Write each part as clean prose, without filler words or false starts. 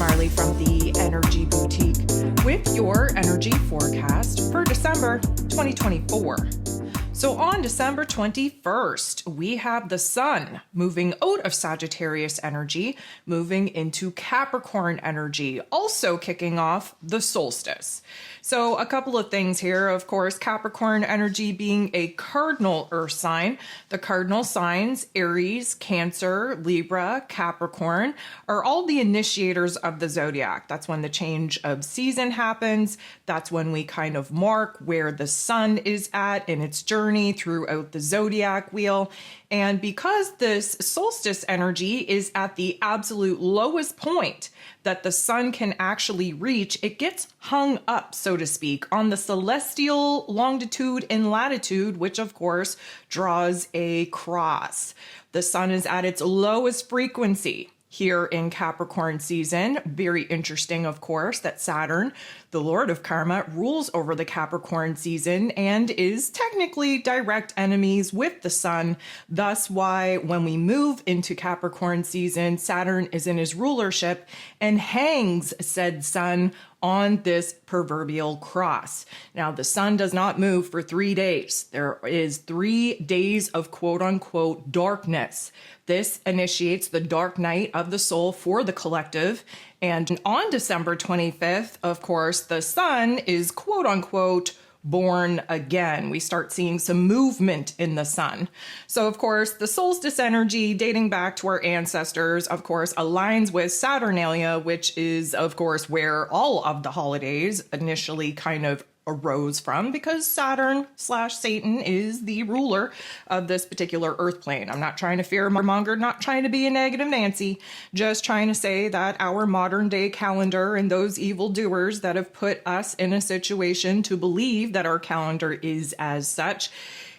Marley from the Energy Boutique with your energy forecast for December 2024. So on December 21st, we have the sun moving out of Sagittarius energy, moving into Capricorn energy, also kicking off the solstice. So a couple of things here, of course, Capricorn energy being a cardinal earth sign. The cardinal signs, Aries, Cancer, Libra, Capricorn, are all the initiators of the zodiac. That's when the change of season happens. That's when we kind of mark where the sun is at in its journey throughout the zodiac wheel. And because this solstice energy is at the absolute lowest point that the sun can actually reach, it gets hung up, so to speak, on the celestial longitude and latitude, which of course draws a cross. The sun is at its lowest frequency here in Capricorn season. Very interesting, of course, that Saturn, the Lord of Karma, rules over the Capricorn season and is technically direct enemies with the sun. Thus why when we move into Capricorn season, Saturn is in his rulership and hangs said sun on this proverbial cross. Now, the sun does not move for 3 days. There is 3 days of quote unquote darkness. This initiates the dark night of the soul for the collective. And on December 25th, of course, the sun is quote unquote born again. We start seeing some movement in the sun. So of course, the solstice energy dating back to our ancestors, of course, aligns with Saturnalia, which is of course where all of the holidays initially kind of arose from, because Saturn/Satan is the ruler of this particular earth plane. I'm not trying to fearmonger, not trying to be a negative Nancy, just trying to say that our modern day calendar and those evildoers that have put us in a situation to believe that our calendar is as such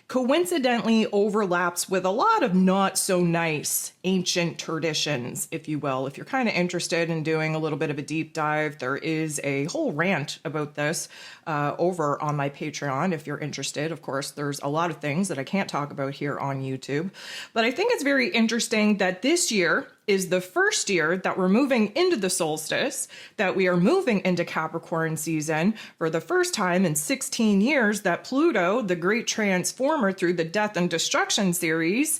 coincidentally overlaps with a lot of not so nice ancient traditions, if you will. If you're kind of interested in doing a little bit of a deep dive, there is a whole rant about this over on my Patreon. If you're interested, of course, there's a lot of things that I can't talk about here on YouTube, but I think it's very interesting that this year is the first year that we're moving into the solstice, that we are moving into Capricorn season for the first time in 16 years, that Pluto, the great transformer through the Death and Destruction series,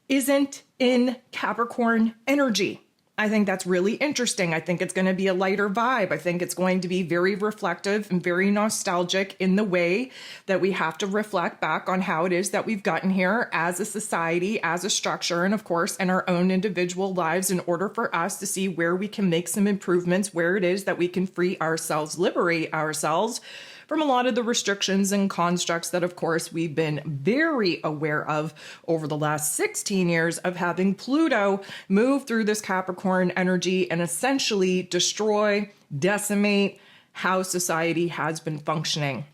isn't in Capricorn energy. I think that's really interesting. I think it's going to be a lighter vibe. I think it's going to be very reflective and very nostalgic in the way that we have to reflect back on how it is that we've gotten here as a society, as a structure, and of course, in our own individual lives, in order for us to see where we can make some improvements, where it is that we can free ourselves, liberate ourselves from a lot of the restrictions and constructs that, of course, we've been very aware of over the last 16 years of having Pluto move through this Capricorn energy and essentially destroy, decimate how society has been functioning.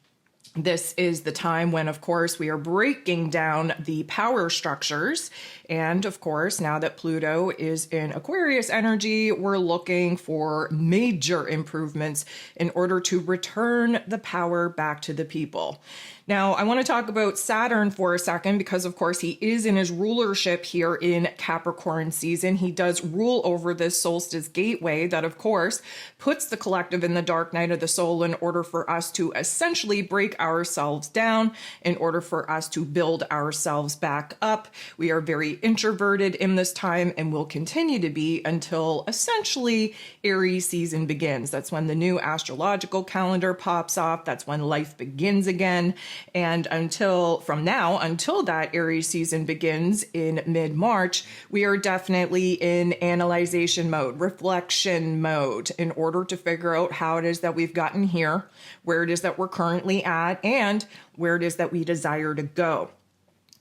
This is the time when, of course, we are breaking down the power structures. And of course, now that Pluto is in Aquarius energy, we're looking for major improvements in order to return the power back to the people. Now, I want to talk about Saturn for a second because, of course, he is in his rulership here in Capricorn season. He does rule over this solstice gateway that, of course, puts the collective in the dark night of the soul in order for us to essentially break ourselves down, in order for us to build ourselves back up. We are very introverted in this time and will continue to be until essentially Aries season begins. That's when the new astrological calendar pops off. That's when life begins again. And until that Aries season begins in mid-March, we are definitely in analyzation mode, reflection mode, in order to figure out how it is that we've gotten here, where it is that we're currently at, and where it is that we desire to go.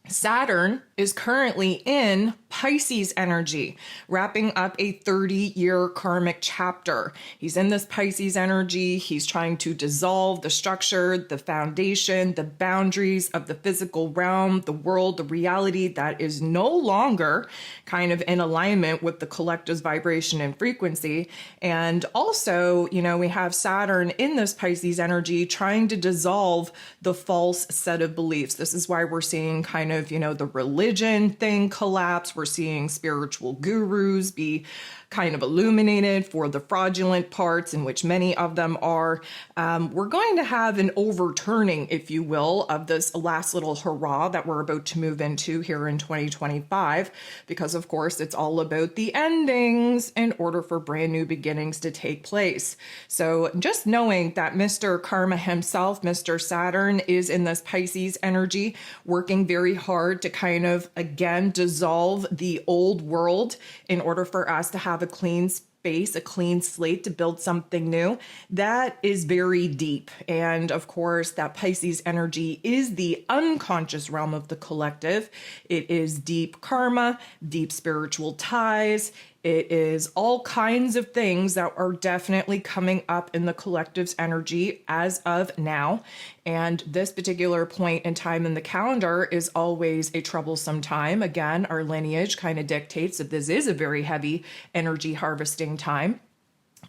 Saturn is currently in Pisces energy, wrapping up a 30-year karmic chapter. He's in this Pisces energy. He's trying to dissolve the structure, the foundation, the boundaries of the physical realm, the world, the reality that is no longer kind of in alignment with the collective's vibration and frequency. And also, we have Saturn in this Pisces energy trying to dissolve the false set of beliefs. This is why we're seeing kind of, the religion thing collapse. We're seeing spiritual gurus be kind of illuminated for the fraudulent parts, in which many of them are. We're going to have an overturning, if you will, of this last little hurrah that we're about to move into here in 2025, because of course it's all about the endings in order for brand new beginnings to take place. So just knowing that Mr. Karma himself, Mr. Saturn, is in this Pisces energy, working very hard to kind of, again, dissolve the old world in order for us to have a clean space, a clean slate to build something new. That is very deep. And of course, that Pisces energy is the unconscious realm of the collective. It is deep karma, deep spiritual ties. It is all kinds of things that are definitely coming up in the collective's energy as of now. And this particular point in time in the calendar is always a troublesome time. Again, our lineage kind of dictates that this is a very heavy energy harvesting time.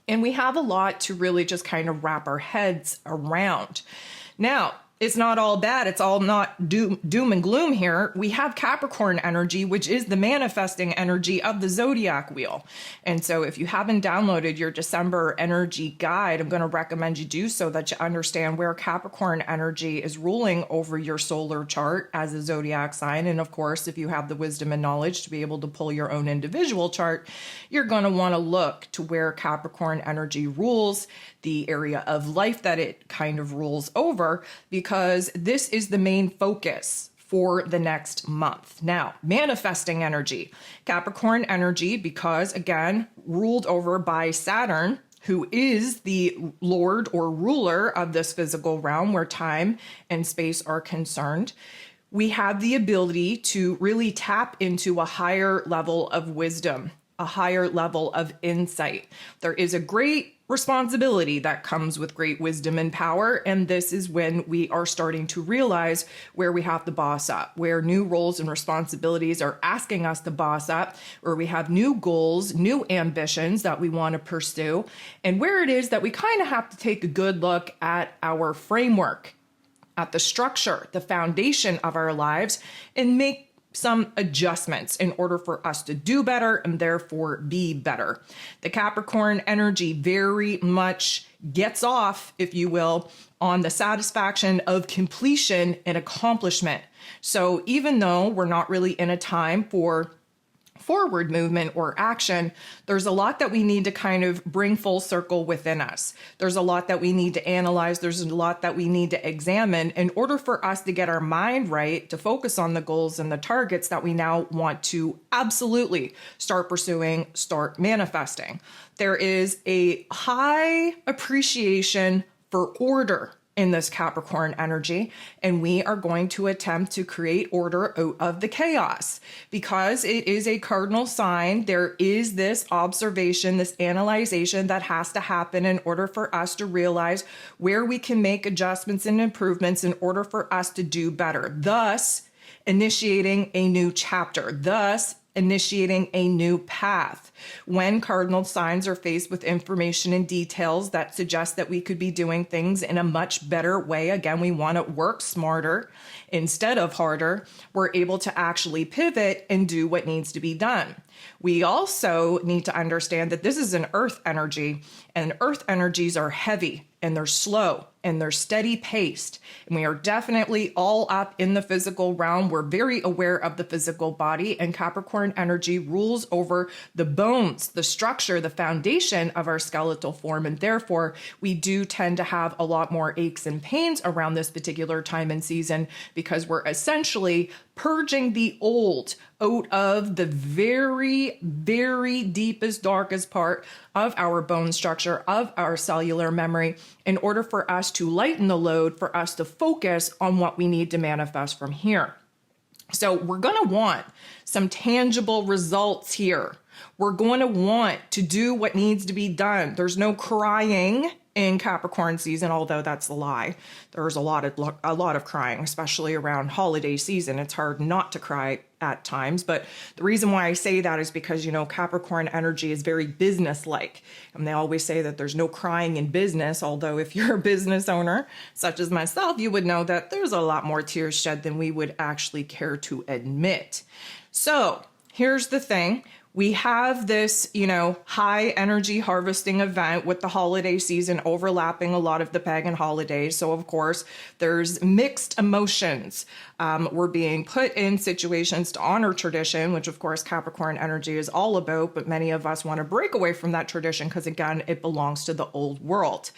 And we have a lot to really just kind of wrap our heads around. Now, it's not all bad. It's all not doom and gloom here. We have Capricorn energy, which is the manifesting energy of the zodiac wheel. And so if you haven't downloaded your December energy guide, I'm going to recommend you do so, that you understand where Capricorn energy is ruling over your solar chart as a zodiac sign. And of course, if you have the wisdom and knowledge to be able to pull your own individual chart, you're going to want to look to where Capricorn energy rules, the area of life that it kind of rules over, because this is the main focus for the next month. Now, manifesting energy, Capricorn energy, because again, ruled over by Saturn, who is the lord or ruler of this physical realm where time and space are concerned. We have the ability to really tap into a higher level of wisdom, a higher level of insight. There is a great responsibility that comes with great wisdom and power. And this is when we are starting to realize where we have to boss up, where new roles and responsibilities are asking us to boss up, where we have new goals, new ambitions that we want to pursue, and where it is that we kind of have to take a good look at our framework, at the structure, the foundation of our lives, and make some adjustments in order for us to do better and therefore be better. The Capricorn energy very much gets off, if you will, on the satisfaction of completion and accomplishment. So even though we're not really in a time for forward movement or action, there's a lot that we need to kind of bring full circle within us. There's a lot that we need to analyze. There's a lot that we need to examine in order for us to get our mind right, to focus on the goals and the targets that we now want to absolutely start pursuing, start manifesting. There is a high appreciation for order in this Capricorn energy, and we are going to attempt to create order out of the chaos. Because it is a cardinal sign, there is this observation, this analyzation that has to happen in order for us to realize where we can make adjustments and improvements in order for us to do better, thus initiating a new chapter, thus initiating a new path. When cardinal signs are faced with information and details that suggest that we could be doing things in a much better way, again, we want to work smarter instead of harder, we're able to actually pivot and do what needs to be done. We also need to understand that this is an earth energy, and earth energies are heavy and they're slow and they're steady paced. And we are definitely all up in the physical realm. We're very aware of the physical body, and Capricorn energy rules over the bones, the structure, the foundation of our skeletal form. And therefore, we do tend to have a lot more aches and pains around this particular time and season, because we're essentially purging the old out of the very, very deepest, darkest part of our bone structure, of our cellular memory, in order for us to lighten the load, for us to focus on what we need to manifest from here. So we're going to want some tangible results here. We're going to want to do what needs to be done. There's no crying in Capricorn season, although that's a lie. There's a lot of crying, especially around holiday season. It's hard not to cry at times, but the reason why I say that is because, Capricorn energy is very business-like, and they always say that there's no crying in business, although if you're a business owner, such as myself, you would know that there's a lot more tears shed than we would actually care to admit. So here's the thing. We have this, high energy harvesting event with the holiday season overlapping a lot of the pagan holidays. So of course, there's mixed emotions. We're being put in situations to honor tradition, which of course Capricorn energy is all about, but many of us want to break away from that tradition because again, it belongs to the old world.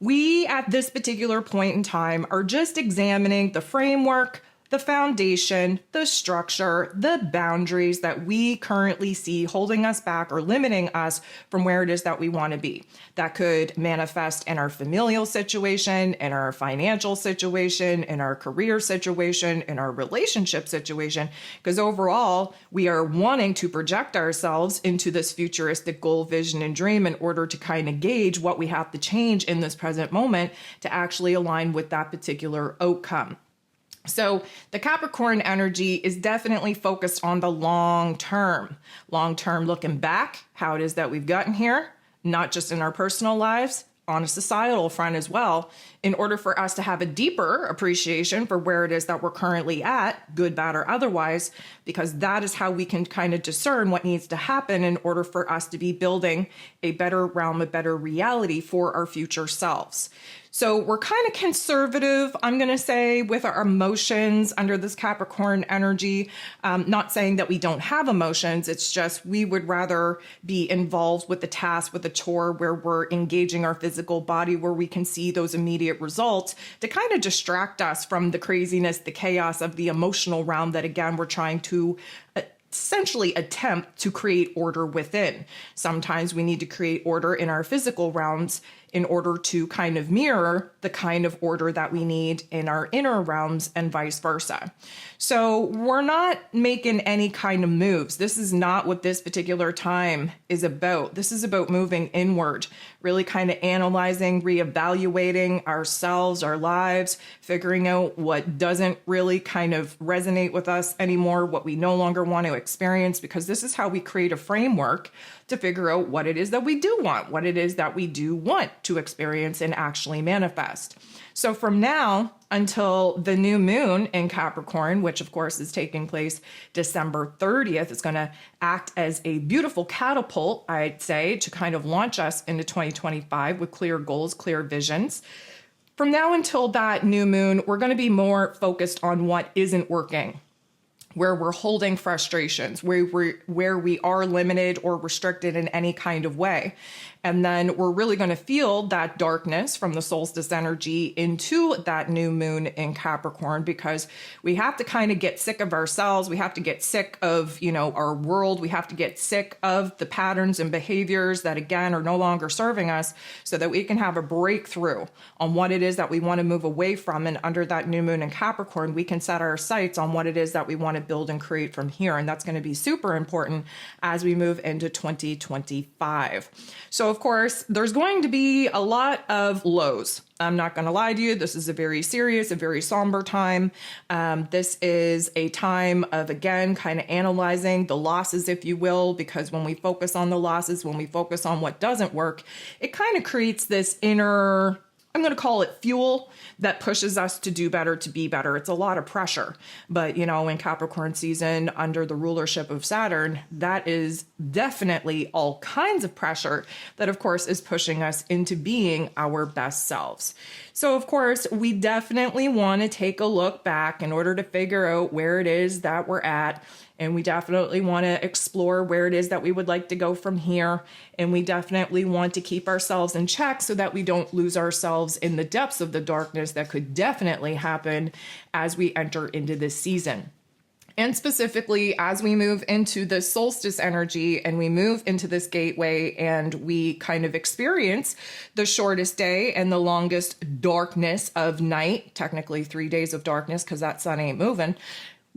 We, at this particular point in time, are just examining the framework, the foundation, the structure, the boundaries that we currently see holding us back or limiting us from where it is that we want to be. That could manifest in our familial situation, in our financial situation, in our career situation, in our relationship situation, because overall, we are wanting to project ourselves into this futuristic goal, vision, and dream in order to kind of gauge what we have to change in this present moment to actually align with that particular outcome. So the Capricorn energy is definitely focused on the long term looking back, how it is that we've gotten here, not just in our personal lives, on a societal front as well, in order for us to have a deeper appreciation for where it is that we're currently at, good, bad, or otherwise, because that is how we can kind of discern what needs to happen in order for us to be building a better realm, a better reality for our future selves. So we're kind of conservative, I'm going to say, with our emotions under this Capricorn energy. Not saying that we don't have emotions. It's just we would rather be involved with the task, with the chore where we're engaging our physical body, where we can see those immediate results to kind of distract us from the craziness, the chaos of the emotional realm that, again, we're trying to essentially attempt to create order within. Sometimes we need to create order in our physical realms in order to kind of mirror the kind of order that we need in our inner realms and vice versa. So we're not making any kind of moves. This is not what this particular time is about. This is about moving inward, really kind of analyzing, reevaluating ourselves, our lives, figuring out what doesn't really kind of resonate with us anymore, what we no longer want to experience, because this is how we create a framework to figure out what it is that we do want, what it is that we do want to experience and actually manifest. So from now until the new moon in Capricorn, which of course is taking place December 30th, it's going to act as a beautiful catapult, I'd say, to kind of launch us into 2025 with clear goals, clear visions. From now until that new moon, we're going to be more focused on what isn't working, where we're holding frustrations, where we are limited or restricted in any kind of way. And then we're really going to feel that darkness from the solstice energy into that new moon in Capricorn, because we have to kind of get sick of ourselves. We have to get sick of, our world. We have to get sick of the patterns and behaviors that, again, are no longer serving us, so that we can have a breakthrough on what it is that we want to move away from. And under that new moon in Capricorn, we can set our sights on what it is that we want to build and create from here. And that's going to be super important as we move into 2025. So of course, there's going to be a lot of lows. I'm not going to lie to you. This is a very serious, a very somber time. This is a time of, again, kind of analyzing the losses, if you will, because when we focus on the losses, when we focus on what doesn't work, it kind of creates this inner, I'm going to call it fuel, that pushes us to do better, to be better. It's a lot of pressure. But, in Capricorn season, under the rulership of Saturn, that is definitely all kinds of pressure that, of course, is pushing us into being our best selves. So, of course, we definitely want to take a look back in order to figure out where it is that we're at. And we definitely want to explore where it is that we would like to go from here. And we definitely want to keep ourselves in check so that we don't lose ourselves in the depths of the darkness that could definitely happen as we enter into this season. And specifically, as we move into the solstice energy and we move into this gateway and we kind of experience the shortest day and the longest darkness of night, technically 3 days of darkness because that sun ain't moving,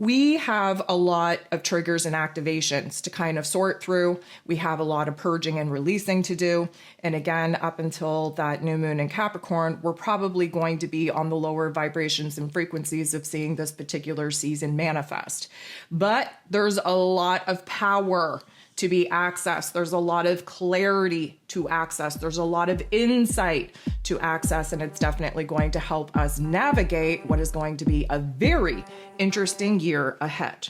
we have a lot of triggers and activations to kind of sort through. We have a lot of purging and releasing to do. And again, up until that new moon in Capricorn, we're probably going to be on the lower vibrations and frequencies of seeing this particular season manifest. But there's a lot of power to be accessed. There's a lot of clarity to access. There's a lot of insight to access, and it's definitely going to help us navigate what is going to be a very interesting year ahead.